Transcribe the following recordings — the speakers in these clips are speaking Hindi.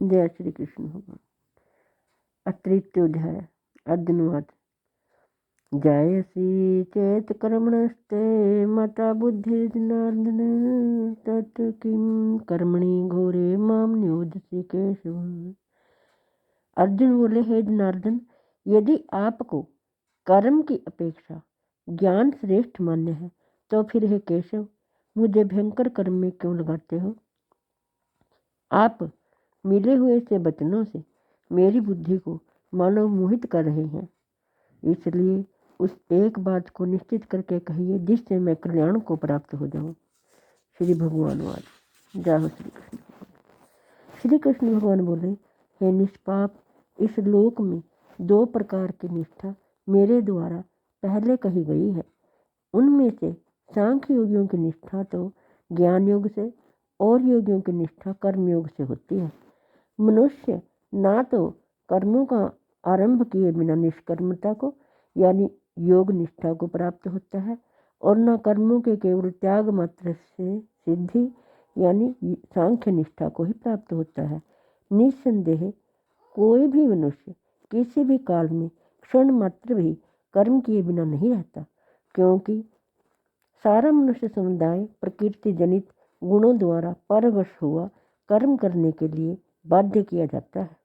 जय श्री कृष्ण भगवान। अतृतीयोध्याय अर्जुनवाद। जायसी चेत कर्मणस्ते मता बुद्धि जनार्दन तत् किम कर्मणि घोरे माम नियोजसी केशव। अर्जुन बोले, हे जनार्दन, यदि आपको कर्म की अपेक्षा ज्ञान श्रेष्ठ मान्य है तो फिर हे केशव मुझे भयंकर कर्म में क्यों लगाते हो। आप मिले हुए से वचनों से मेरी बुद्धि को मानो मोहित कर रहे हैं, इसलिए उस एक बात को निश्चित करके कहिए जिससे मैं कल्याण को प्राप्त हो जाऊं। श्री भगवान वाद। जय श्री कृष्ण। श्री कृष्ण भगवान बोले, हे निष्पाप, इस लोक में दो प्रकार की निष्ठा मेरे द्वारा पहले कही गई है। उनमें से सांख्य योगियों की निष्ठा तो ज्ञान योग से और योगियों की निष्ठा कर्म योग से होती है। मनुष्य ना तो कर्मों का आरंभ किए बिना निष्कर्मता को यानी योग निष्ठा को प्राप्त होता है और न कर्मों के केवल त्याग मात्र से सिद्धि यानी सांख्य निष्ठा को ही प्राप्त होता है। निस्संदेह कोई भी मनुष्य किसी भी काल में क्षण मात्र भी कर्म किए बिना नहीं रहता, क्योंकि सारा मनुष्य समुदाय प्रकृति जनित गुणों द्वारा परवश हुआ कर्म करने के लिए बाध्य किया जाता है।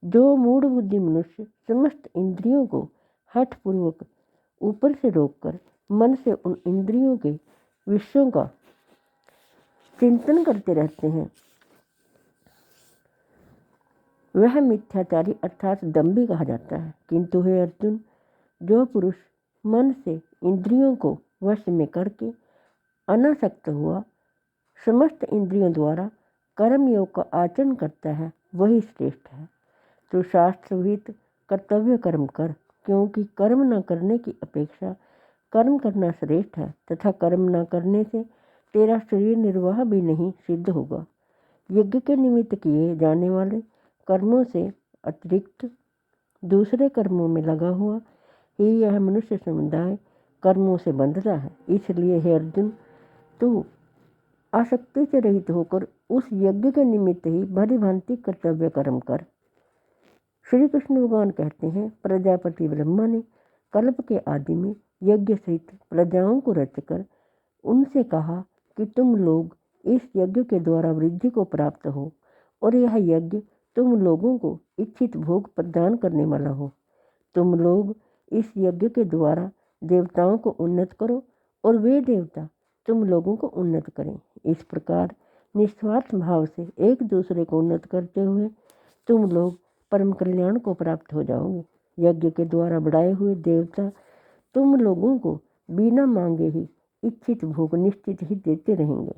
जो मूढ़ बुद्धि मनुष्य समस्त इंद्रियों को हठपूर्वक ऊपर से रोककर मन से उन इंद्रियों के विषयों का चिंतन करते रहते हैं, वह मिथ्याचारी अर्थात दंभी कहा जाता है। किंतु हे अर्जुन, जो पुरुष मन से इंद्रियों को वश में करके अनासक्त हुआ समस्त इंद्रियों द्वारा कर्म योग का आचरण करता है, वही श्रेष्ठ है। तो शास्त्रविहित कर्तव्य कर्म कर, क्योंकि कर्म न करने की अपेक्षा कर्म करना श्रेष्ठ है तथा कर्म न करने से तेरा शरीर निर्वाह भी नहीं सिद्ध होगा। यज्ञ के निमित्त किए जाने वाले कर्मों से अतिरिक्त दूसरे कर्मों में लगा हुआ ही यह मनुष्य समुदाय कर्मों से बंधता है। इसलिए हे अर्जुन, तू आसक्ति से रहित होकर उस यज्ञ के निमित्त ही भली भांति कर्तव्य कर्म कर। श्री कृष्ण भगवान कहते हैं, प्रजापति ब्रह्मा ने कल्प के आदि में यज्ञ सहित प्रजाओं को रचकर उनसे कहा कि तुम लोग इस यज्ञ के द्वारा वृद्धि को प्राप्त हो और यह यज्ञ तुम लोगों को इच्छित भोग प्रदान करने वाला हो। तुम लोग इस यज्ञ के द्वारा देवताओं को उन्नत करो और वे देवता तुम लोगों को उन्नत करें। इस प्रकार निस्वार्थ भाव से एक दूसरे को उन्नत करते हुए तुम लोग परम कल्याण को प्राप्त हो जाओगे। यज्ञ के द्वारा बढ़ाए हुए देवता तुम लोगों को बिना मांगे ही इच्छित भोग निश्चित ही देते रहेंगे।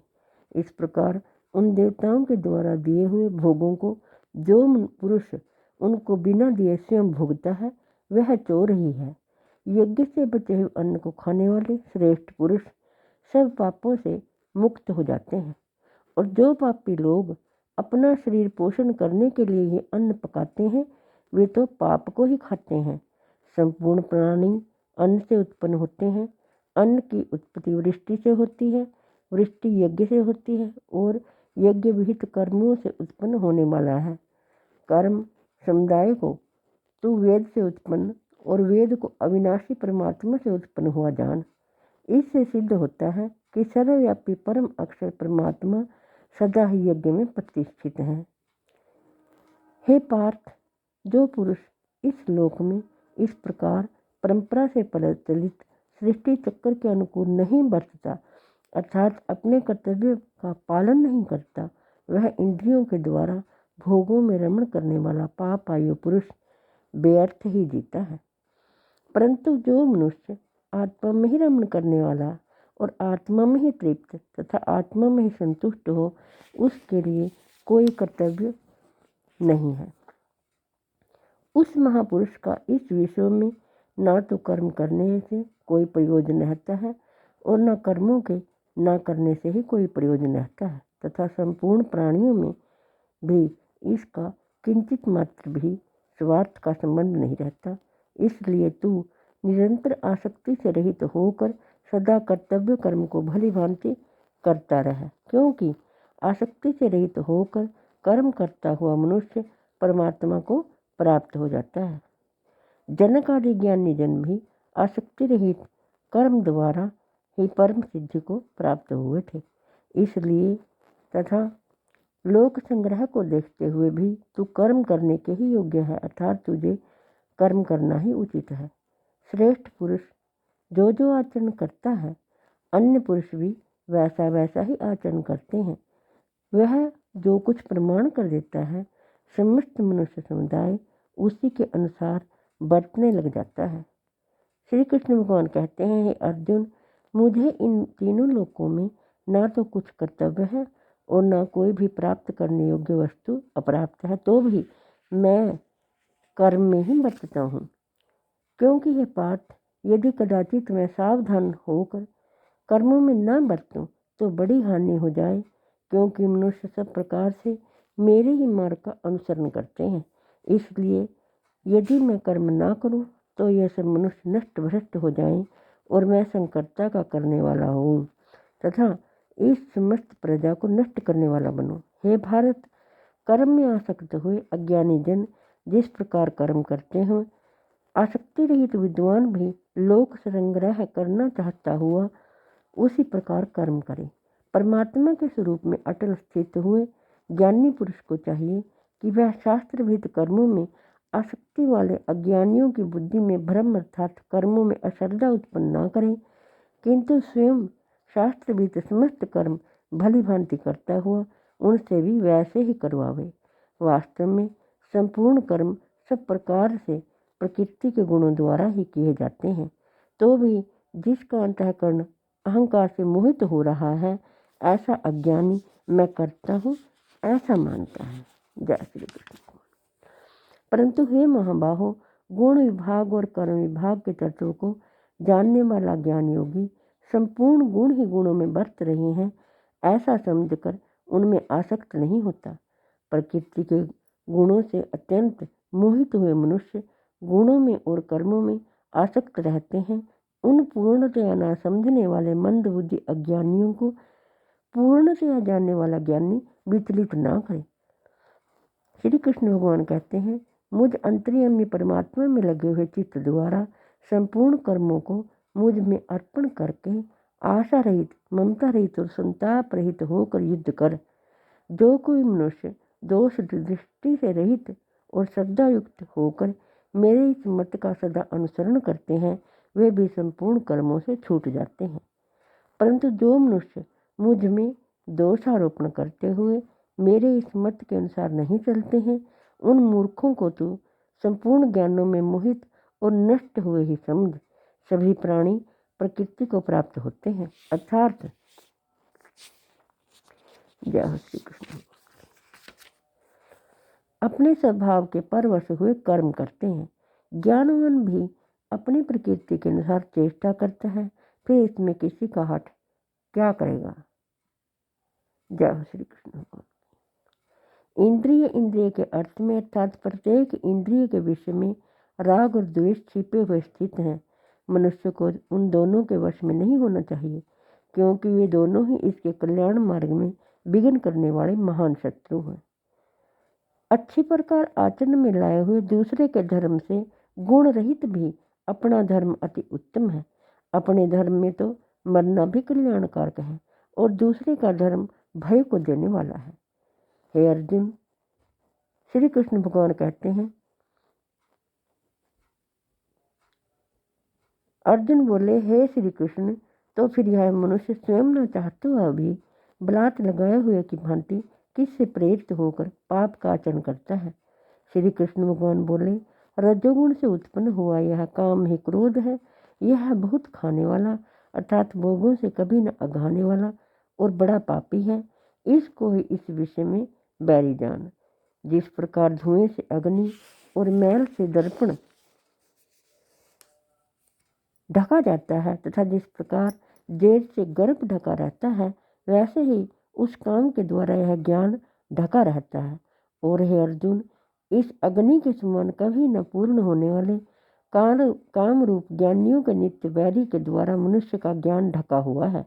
इस प्रकार उन देवताओं के द्वारा दिए हुए भोगों को जो पुरुष उनको बिना दिए स्वयं भोगता है, वह चोर ही है। यज्ञ से बचे हुए अन्न को खाने वाले श्रेष्ठ पुरुष सब पापों से मुक्त हो जाते हैं, और जो पापी लोग अपना शरीर पोषण करने के लिए ये अन्न पकाते हैं, वे तो पाप को ही खाते हैं। संपूर्ण प्राणी अन्न से उत्पन्न होते हैं। अन्न की उत्पत्ति वृष्टि से होती है, वृष्टि यज्ञ से होती है और यज्ञ विहित कर्मों से उत्पन्न होने वाला है। कर्म समुदाय को तू वेद से उत्पन्न और वेद को अविनाशी परमात्मा से उत्पन्न हुआ जान। इससे सिद्ध होता है कि सर्वव्यापी परम अक्षर परमात्मा सदा ही यज्ञ में प्रतिष्ठित है। हे पार्थ, जो पुरुष इस लोक में इस प्रकार परंपरा से प्रचलित सृष्टि चक्र के अनुकूल नहीं बरतता अर्थात अपने कर्तव्य का पालन नहीं करता, वह इंद्रियों के द्वारा भोगों में रमण करने वाला पाप आयु पुरुष व्यर्थ ही जीता है। परंतु जो मनुष्य आत्मा में ही रमण करने वाला और आत्मा में ही तृप्त तथा आत्मा में ही संतुष्ट हो, उसके लिए कोई कर्तव्य नहीं है। उस महापुरुष का इस विश्व में ना तो कर्म करने से कोई प्रयोजन रहता है और न कर्मों के न करने से ही कोई प्रयोजन रहता है, तथा संपूर्ण प्राणियों में भी इसका किंचित मात्र भी स्वार्थ का संबंध नहीं रहता। इसलिए तू निरंतर आसक्ति से रहित होकर सदा कर्तव्य कर्म को भली भांति करता रहे, क्योंकि आसक्ति से रहित होकर कर्म करता हुआ मनुष्य परमात्मा को प्राप्त हो जाता है। जनक आदि ज्ञानी जन भी आसक्ति रहित कर्म द्वारा ही परम सिद्धि को प्राप्त हुए थे। इसलिए तथा लोक संग्रह को देखते हुए भी तू कर्म करने के ही योग्य है, अर्थात तुझे कर्म करना ही उचित है। श्रेष्ठ पुरुष जो जो आचरण करता है, अन्य पुरुष भी वैसा वैसा ही आचरण करते हैं। वह जो कुछ प्रमाण कर देता है, समस्त मनुष्य समुदाय उसी के अनुसार बरतने लग जाता है। श्री कृष्ण भगवान कहते हैं, हे अर्जुन, मुझे इन तीनों लोकों में ना तो कुछ कर्तव्य है और ना कोई भी प्राप्त करने योग्य वस्तु अप्राप्त है, तो भी मैं कर्म में ही बरतता हूँ। क्योंकि ये पाठ यदि कदाचित मैं सावधान होकर कर्मों में न बरतूं तो बड़ी हानि हो जाए, क्योंकि मनुष्य सब प्रकार से मेरे ही मार्ग का अनुसरण करते हैं। इसलिए यदि मैं कर्म ना करूं तो यह सब मनुष्य नष्ट भ्रष्ट हो जाएं और मैं संकर्ता का करने वाला हूँ तथा इस समस्त प्रजा को नष्ट करने वाला बनूं। हे भारत, कर्म में आसक्त हुए अज्ञानी जन जिस प्रकार कर्म करते हैं, आसक्ति रहित विद्वान भी लोक संग्रह करना चाहता हुआ उसी प्रकार कर्म करे। परमात्मा के स्वरूप में अटल स्थित हुए ज्ञानी पुरुष को चाहिए कि वह शास्त्रविद कर्मों में आसक्ति वाले अज्ञानियों की बुद्धि में भ्रम अर्थात कर्मों में अश्रद्धा उत्पन्न न करें, किंतु स्वयं शास्त्रविद समस्त कर्म भली भांति करता हुआ उनसे भी वैसे ही करवावे। वास्तव में संपूर्ण कर्म सब प्रकार से प्रकृति के गुणों द्वारा ही किए जाते हैं, तो भी जिसका अंतःकरण अहंकार से मोहित हो रहा है, ऐसा अज्ञानी मैं करता हूँ ऐसा मानता है। जय श्री कृष्ण। परंतु हे महाबाहो, गुण विभाग और कर्म विभाग के तत्व को जानने वाला ज्ञान योगी संपूर्ण गुण ही गुणों में बरत रहे हैं ऐसा समझकर उनमें आसक्त नहीं होता। प्रकृति के गुणों से अत्यंत मोहित हुए मनुष्य गुणों में और कर्मों में आसक्त रहते हैं। उन पूर्णतया न समझने वाले मंद बुद्धि अज्ञानियों को पूर्णतया जानने वाला ज्ञानी विचलित ना करे। श्री कृष्ण भगवान कहते हैं, मुझ अंतर्यामी परमात्मा में लगे हुए चित्त द्वारा संपूर्ण कर्मों को मुझ में अर्पण करके आशा रहित, ममता रहित और संताप रहित होकर युद्ध कर। जो कोई मनुष्य दोष दृष्टि से रहित और श्रद्धा युक्त होकर मेरे इस मत का सदा अनुसरण करते हैं, वे भी संपूर्ण कर्मों से छूट जाते हैं। परंतु जो मनुष्य मुझ में दोषारोपण करते हुए मेरे इस मत के अनुसार नहीं चलते हैं, उन मूर्खों को तू संपूर्ण ज्ञानों में मोहित और नष्ट हुए ही समझ। सभी प्राणी प्रकृति को प्राप्त होते हैं, अर्थात जय श्री कृष्ण अपने स्वभाव के परवश हुए कर्म करते हैं। ज्ञानवान भी अपनी प्रकृति के अनुसार चेष्टा करता है, फिर इसमें किसी का हट क्या करेगा। जय श्री कृष्ण। इंद्रिय इंद्रिय के अर्थ में अर्थात प्रत्येक इंद्रिय के विषय में राग और द्वेष छिपे हुए स्थित हैं। मनुष्य को उन दोनों के वश में नहीं होना चाहिए, क्योंकि वे दोनों ही इसके कल्याण मार्ग में विघ्न करने वाले महान शत्रु हैं। अच्छी प्रकार आचरण में लाए हुए दूसरे के धर्म से गुण रहित भी अपना धर्म अति उत्तम है। अपने धर्म में तो मरना भी कल्याणकारक है और दूसरे का धर्म भय को देने वाला है। हे अर्जुन, श्री कृष्ण भगवान कहते हैं, अर्जुन बोले, हे श्री कृष्ण, तो फिर यह मनुष्य स्वयं न चाहते हुआ भी बलात् लगाए हुए की भांति किससे प्रेरित होकर पाप का आचरण करता है। श्री कृष्ण भगवान बोले, रजोगुण से उत्पन्न हुआ यह काम ही क्रोध है। यह बहुत खाने वाला अर्थात भोगों से कभी न अघाने वाला और बड़ा पापी है। इसको ही इस विषय में बैरी जान। जिस प्रकार धुएं से अग्नि और मैल से दर्पण ढका जाता है तथा जिस प्रकार जेठ से गर्भ ढका रहता है, वैसे ही उस काम के द्वारा यह ज्ञान ढका रहता है। और हे अर्जुन, इस अग्नि के समान कभी न पूर्ण होने वाले काम रूप ज्ञानियों के नित्य वैरी के द्वारा मनुष्य का ज्ञान ढका हुआ है।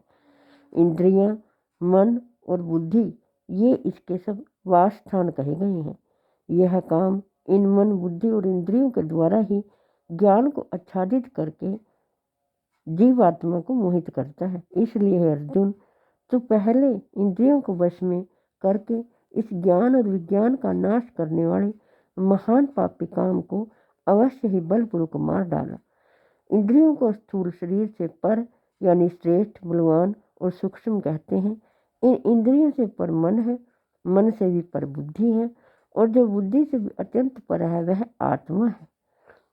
इंद्रियां, मन और बुद्धि ये इसके सब वासस्थान कहे गए हैं। यह काम इन मन, बुद्धि और इंद्रियों के द्वारा ही ज्ञान को आच्छादित करके जीवात्मा को मोहित करता है। इसलिए है अर्जुन, तो पहले इंद्रियों को वश में करके इस ज्ञान और विज्ञान का नाश करने वाले महान पापी काम को अवश्य ही बलपूर्वक मार डाला। इंद्रियों को स्थूल शरीर से पर यानी श्रेष्ठ, बलवान और सूक्ष्म कहते हैं। इन इंद्रियों से पर मन है, मन से भी पर बुद्धि है, और जो बुद्धि से भी अत्यंत पर है वह आत्मा है।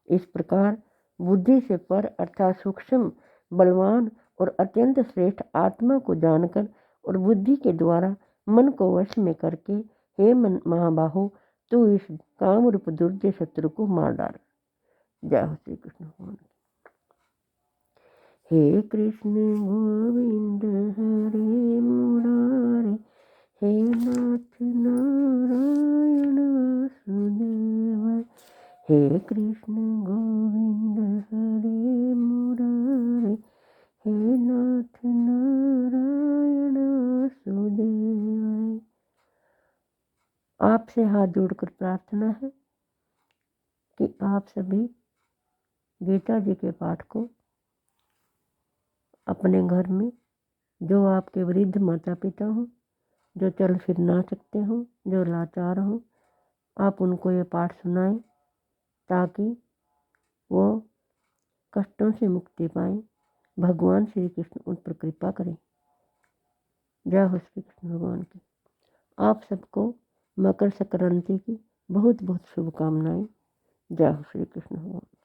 इस प्रकार बुद्धि से पर अर्थात सूक्ष्म, बलवान और अत्यंत श्रेष्ठ आत्मा को जानकर और बुद्धि के द्वारा मन को वश में करके, हे मन महाबाहो, तू इस काम रूप दुर्जय शत्रु को मार डाल। जय हो श्री कृष्ण भगवान। हे कृष्ण गोविंद हरे मुरारे, हे नाथ नारायण वासुदेव। हे कृष्ण गोविंद हरे मुरारे, हे नाथ नारायण वासुदेव। आपसे हाथ जोड़कर प्रार्थना है कि आप सभी गीता जी के पाठ को अपने घर में, जो आपके वृद्ध माता पिता हों, जो चल फिर ना सकते हों, जो लाचार हों, आप उनको ये पाठ सुनाएं ताकि वो कष्टों से मुक्ति पाएं। भगवान श्री कृष्ण उन पर कृपा करें। जय हो श्री कृष्ण भगवान की। आप सबको मकर संक्रांति की बहुत बहुत शुभकामनाएं। जय हो श्री कृष्ण भगवान।